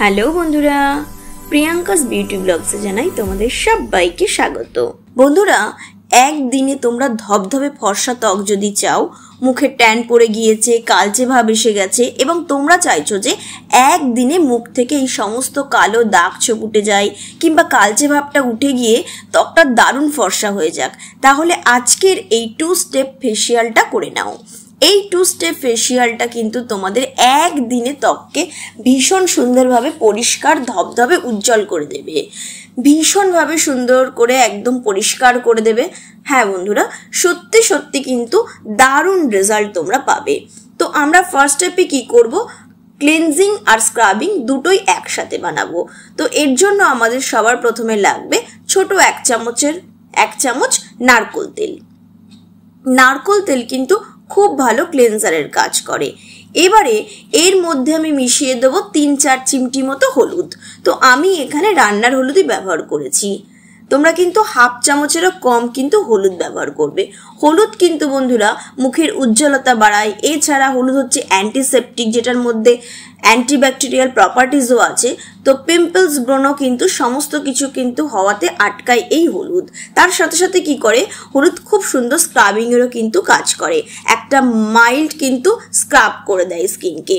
Hello বন্ধুরা, Priyanka's beauty ব্লগসে জানাই তোমাদের সবাইকে স্বাগত। বন্ধুরা, একদিনে তোমরা ধবধবে ফর্সা ত্বক যদি চাও, মুখে ট্যান পড়ে গিয়েছে, কালচে ভাব এসে গেছে এবং তোমরা চাইছো যে একদিনে মুখ থেকে এই সমস্ত কালো দাগ ছোপ উঠে যায় কিংবা কালচে ভাবটা উঠে গিয়ে ত্বকটা দারুণ ফর্সা হয়ে যাক, তাহলে আজকের এই 2 স্টেপ ফেসিয়ালটা করে নাও। এই 2 স্টেপ ফেসিয়ালটা কিন্তু তোমাদের একদিনে ত্বককে ভীষণ সুন্দরভাবে পরিষ্কার ধবধবে উজ্জ্বল করে দেবে, ভীষণভাবে সুন্দর করে একদম পরিষ্কার করে দেবে। হ্যাঁ বন্ধুরা, সত্যি সত্যি কিন্তু দারুণ রেজাল্ট তোমরা পাবে। তো আমরা ফার্স্ট স্টেপে কি করব, ক্লিনজিং আর স্ক্রাবিং দুটোই একসাথে বানাবো। তো এর জন্য আমাদের সবার প্রথমে লাগবে ছোট 1 চামচ নারকোল তেল। নারকোল তেল কিন্তু খুব ভালো ক্লেনজারের কাজ করে। এবারে এর মধ্যে আমি মিশিয়ে দেবো 3-4 চিমটি মতো হলুদ। তো আমি এখানে রান্নার হলুদই ব্যবহার করেছি, তোমরা কিন্তু 1/2 চামচেরও কম কিন্তু হলুদ ব্যবহার করবে। হলুদ কিন্তু বন্ধুরা মুখের উজ্জ্বলতা বাড়ায়, এছাড়া হলুদ হচ্ছে অ্যান্টিসেপটিক, যেটার মধ্যে অ্যান্টিব্যাকটেরিয়াল প্রপার্টিসও আছে। তো পিম্পলস, ব্রণ কিন্তু সমস্ত কিছু কিন্তু হওয়াতে আটকায় এই হলুদ। তার সাথে সাথে কি করে, হলুদ খুব সুন্দর স্ক্রাবিংয়েরও কিন্তু কাজ করে, একটা মাইল্ড কিন্তু স্ক্রাব করে দেয় স্কিনকে,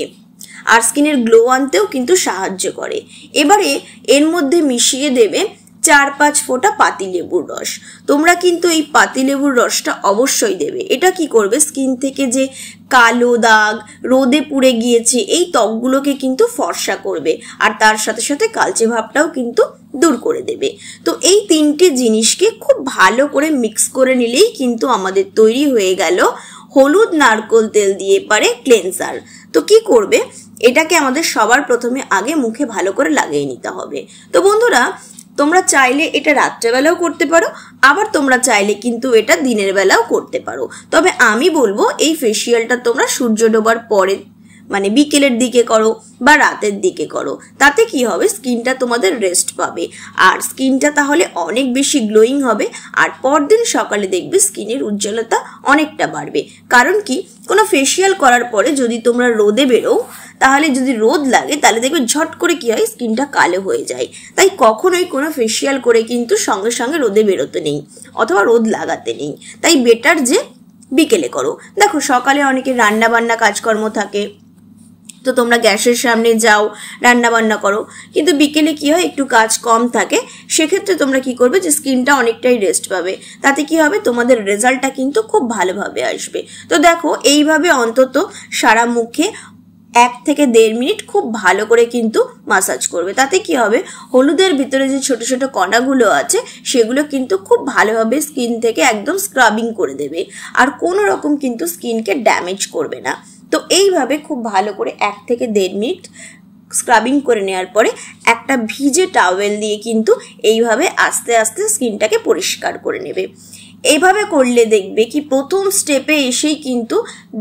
আর স্কিনের গ্লো আনতেও কিন্তু সাহায্য করে। এবারে এর মধ্যে মিশিয়ে দেবে 4-5 ফোঁটা পাতিলেবুর রস। তোমরা কিন্তু এই পাতিলেবুর রসটা অবশ্যই দেবে। এটা কি করবে, স্কিন থেকে যে কালো দাগ, রোদে পুড়ে গিয়েছে এই ত্বকগুলোকে কিন্তু ফর্সা করবে, আর তার সাথে সাথে কালচে ভাবটাও কিন্তু দূর করে দেবে। তো এই 3টে জিনিসকে খুব ভালো করে মিক্স করে নিলেই কিন্তু আমাদের তৈরি হয়ে গেল হলুদ নারকোল তেল দিয়ে পারে ক্লেনজার। তো কি করবে, এটাকে আমাদের সবার প্রথমে আগে মুখে ভালো করে লাগিয়ে নিতে হবে। তো বন্ধুরা, তোমরা চাইলে এটা রাত্রেবেলাও করতে পারো, আবার তোমরা চাইলে কিন্তু এটা দিনের বেলাও করতে পারো। তবে আমি বলবো এই ফেসিয়ালটা তোমরা সূর্য ডোবার পরে, মানে বিকেলের দিকে করো বা রাতের দিকে করো। তাতে কি হবে, স্কিনটা তোমাদের রেস্ট পাবে, আর স্কিনটা তাহলে অনেক বেশি গ্লোয়িং হবে, আর পরদিন সকালে দেখবে স্কিনের উজ্জ্বলতা অনেকটা বাড়বে। কারণ কি, কোনো ফেসিয়াল করার পরে যদি তোমরা রোদে বেরো, তাহলে যদি রোদ লাগে তাহলে দেখবে ঝট করে কি হয়, স্কিনটা কালো হয়ে যায়। তাই কখনোই কোনো ফেসিয়াল করে কিন্তু সঙ্গে সঙ্গে রোদে বেরোতে নেই অথবা রোদ লাগাতে নেই। তাই বেটার যে বিকেলে করো। দেখো, সকালে অনেকে রান্না বান্না কাজকর্ম থাকে, তো তোমরা গ্যাসের সামনে যাও, রান্না বান্না করো, কিন্তু বিকেলে কি হয়, একটু কাজ কম থাকে। সেক্ষেত্রে তোমরা কি করবে, যে স্কিনটা অনেকটাই রেস্ট পাবে। তাতে কি হবে, তোমাদের রেজাল্টটা কিন্তু খুব ভালোভাবে আসবে। তো দেখো, এইভাবে অন্তত সারা মুখে 1 থেকে 1.5 মিনিট খুব ভালো করে কিন্তু মাসাজ করবে। তাতে কি হবে, হলুদের ভিতরে যে ছোট ছোট কণাগুলো আছে সেগুলো কিন্তু খুব ভালোভাবে স্কিন থেকে একদম স্ক্রাবিং করে দেবে, আর কোনো রকম কিন্তু স্কিনকে ড্যামেজ করবে না। তো এইভাবে খুব ভালো করে 1 থেকে 1.5 মিনিট স্ক্রাবিং করে নেওয়ার পরে একটা ভিজে টাওয়েল দিয়ে কিন্তু এইভাবে আস্তে আস্তে স্কিনটাকে পরিষ্কার করে নেবে। এইভাবে করলে দেখবে কি প্রথম স্টেপে এসেই কিন্তু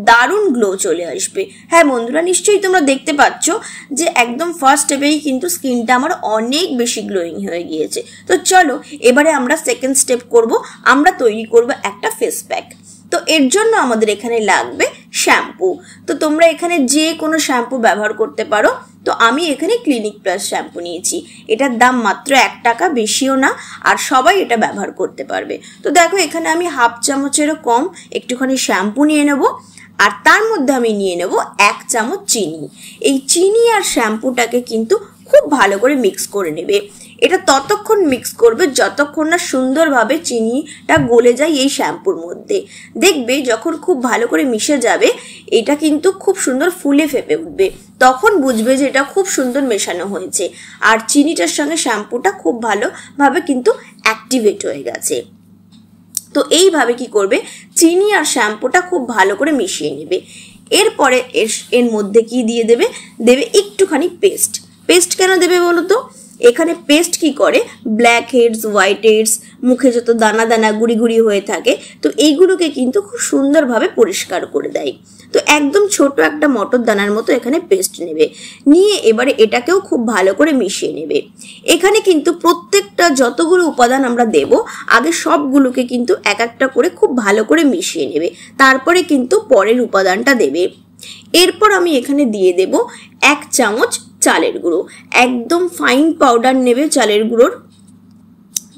দারুণ গ্লো চলে আসবে। হ্যাঁ বন্ধুরা, নিশ্চয়ই তোমরা দেখতে পাচ্ছ যে একদম ফার্স্ট স্টেপেই কিন্তু স্কিনটা আমার অনেক বেশি গ্লোয়িং হয়ে গিয়েছে। তো চলো এবারে আমরা সেকেন্ড স্টেপ করব, আমরা তৈরি করব একটা ফেস প্যাক। তো এর জন্য আমাদের এখানে লাগবে শ্যাম্পু। তো তোমরা এখানে যে কোনো শ্যাম্পু ব্যবহার করতে পারো। তো আমি এখানে ক্লিনিক প্লাস শ্যাম্পু নিয়েছি, এটার দাম মাত্র 1 টাকা, বেশিও না, আর সবাই এটা ব্যবহার করতে পারবে। তো দেখো, এখানে আমি 1/2 চামচেরও কম একটুখানি শ্যাম্পু নিয়ে নেব, আর তার মধ্যে আমি নিয়ে নেব 1 চামচ চিনি। এই চিনি আর শ্যাম্পুটাকে কিন্তু খুব ভালো করে মিক্স করে নেবে। এটা ততক্ষণ মিক্স করবে যতক্ষণ না সুন্দরভাবে চিনিটা গলে যায় এই শ্যাম্পুর মধ্যে। দেখবে যখন খুব ভালো করে মিশে যাবে, এটা কিন্তু খুব সুন্দর ফুলে ফেপে উঠবে, তখন বুঝবে যে এটা খুব সুন্দর মেশানো হয়েছে, আর চিনিটার সঙ্গে শ্যাম্পুটা খুব ভালোভাবে কিন্তু অ্যাক্টিভেট হয়ে গেছে। তো এইভাবে কি করবে, চিনি আর শ্যাম্পুটা খুব ভালো করে মিশিয়ে নেবে। এরপরে এর মধ্যে কি দিয়ে দেবে, একটুখানি পেস্ট। পেস্ট কেন দেবে বলো তো, এখানে পেস্ট কি করে, ব্ল্যাক হেডস, হোয়াইট হেডস, মুখে যত দানা দানা গুড়ি গুড়ি হয়ে থাকে, তো এইগুলোকে কিন্তু খুব সুন্দরভাবে পরিষ্কার করে দেয়। তো একদম ছোট একটা মটর দানার মতো এখানে পেস্ট নেবে, নিয়ে এবারে এটাকেও খুব ভালো করে মিশিয়ে নেবে। এখানে কিন্তু প্রত্যেকটা যতগুলো উপাদান আমরা দেব, আগে সবগুলোকে কিন্তু এক একটা করে খুব ভালো করে মিশিয়ে নেবে, তারপরে কিন্তু পরের উপাদানটা দেবে। এরপর আমি এখানে দিয়ে দেব 1 চামচ চালের গুঁড়ো, একদম ফাইন পাউডার নেবে চালের গুঁড়োর,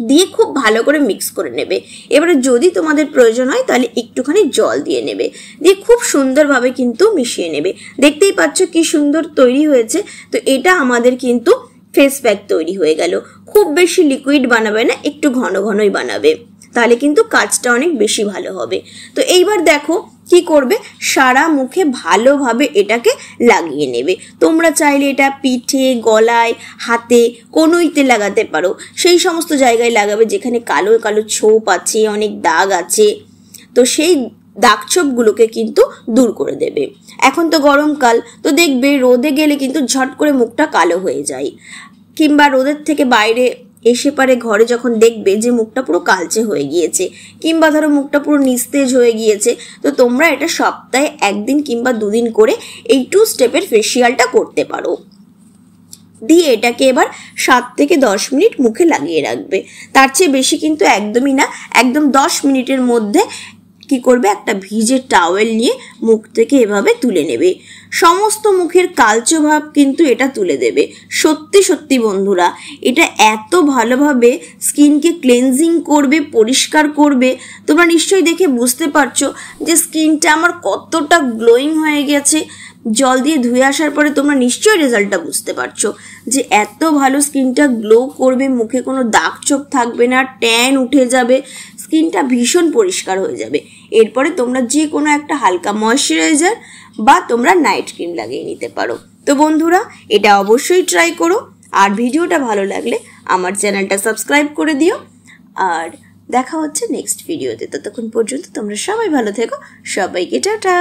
দিয়ে খুব ভালো করে মিক্স করে নেবে। এবারে যদি তোমাদের প্রয়োজন হয় তাহলে একটুখানি জল দিয়ে নেবে, দিয়ে খুব সুন্দরভাবে কিন্তু মিশিয়ে নেবে। দেখতেই পাচ্ছ কি সুন্দর তৈরি হয়েছে। তো এটা আমাদের কিন্তু ফেস প্যাক তৈরি হয়ে গেল। খুব বেশি লিকুইড বানাবে না, একটু ঘন ঘনই বানাবে, তাহলে কিন্তু কাজটা অনেক বেশি ভালো হবে। তো এইবার দেখো কি করবে, সারা মুখে ভালোভাবে এটাকে লাগিয়ে নেবে। তোমরা চাইলে এটা পিঠে, গলায়, হাতে, কনুইতে লাগাতে পারো। সেই সমস্ত জায়গায় লাগাবে যেখানে কালো কালো ছোপ আছে, অনেক দাগ আছে, তো সেই দাগ ছোপগুলোকে কিন্তু দূর করে দেবে। এখন তো গরমকাল, তো দেখবে রোদে গেলে কিন্তু ঝট করে মুখটা কালো হয়ে যায়, কিংবা রোদের থেকে বাইরে এসে পারে ঘরে যখন দেখবে যে মুখটা পুরো কালচে হয়ে গিয়েছে, কিংবা ধরো মুখটা পুরো নিস্তেজ হয়ে গিয়েছে, তো তোমরা এটা সপ্তাহে 1 দিন কিংবা 2 দিন করে এই 2 স্টেপের ফেসিয়ালটা করতে পারো। দিয়ে এটাকে এবার 7 থেকে 10 মিনিট মুখে লাগিয়ে রাখবে। তার চেয়ে বেশি কিন্তু একদমই না, একদম 10 মিনিটের মধ্যে কি করবে, একটা ভিজে টাওয়েল নিয়ে মুখ থেকে এভাবে তুলে নেবে। সমস্ত মুখের কালচে ভাব কিন্তু এটা তুলে দেবে। সত্যি সত্যি বন্ধুরা, এটা এত ভালোভাবে স্কিনকে ক্লেনজিং করবে, পরিষ্কার করবে। তোমরা নিশ্চয়ই দেখে বুঝতে পারছো যে স্কিনটা আমার কতটা গ্লোয়িং হয়ে গেছে। জল দিয়ে ধুয়ে আসার পরে তোমরা নিশ্চয়ই রেজাল্টটা বুঝতে পারছো যে এত ভালো স্কিনটা গ্লো করবে, মুখে কোনো দাগ ছোপ থাকবে না, ট্যান উঠে যাবে, স্কিনটা ভীষণ পরিষ্কার হয়ে যাবে। এরপরে তোমরা যে কোনো একটা হালকা ময়শ্চারাইজার বা তোমরা নাইট ক্রিম লাগিয়ে নিতে পারো। তো বন্ধুরা, এটা অবশ্যই ট্রাই করো। আর ভিডিওটা ভালো লাগলে আমার চ্যানেলটা সাবস্ক্রাইব করে দিও। আর দেখা হচ্ছে নেক্সট ভিডিওতে। ততক্ষণ পর্যন্ত তোমরা সবাই ভালো থেকো। সবাইকে টাটা।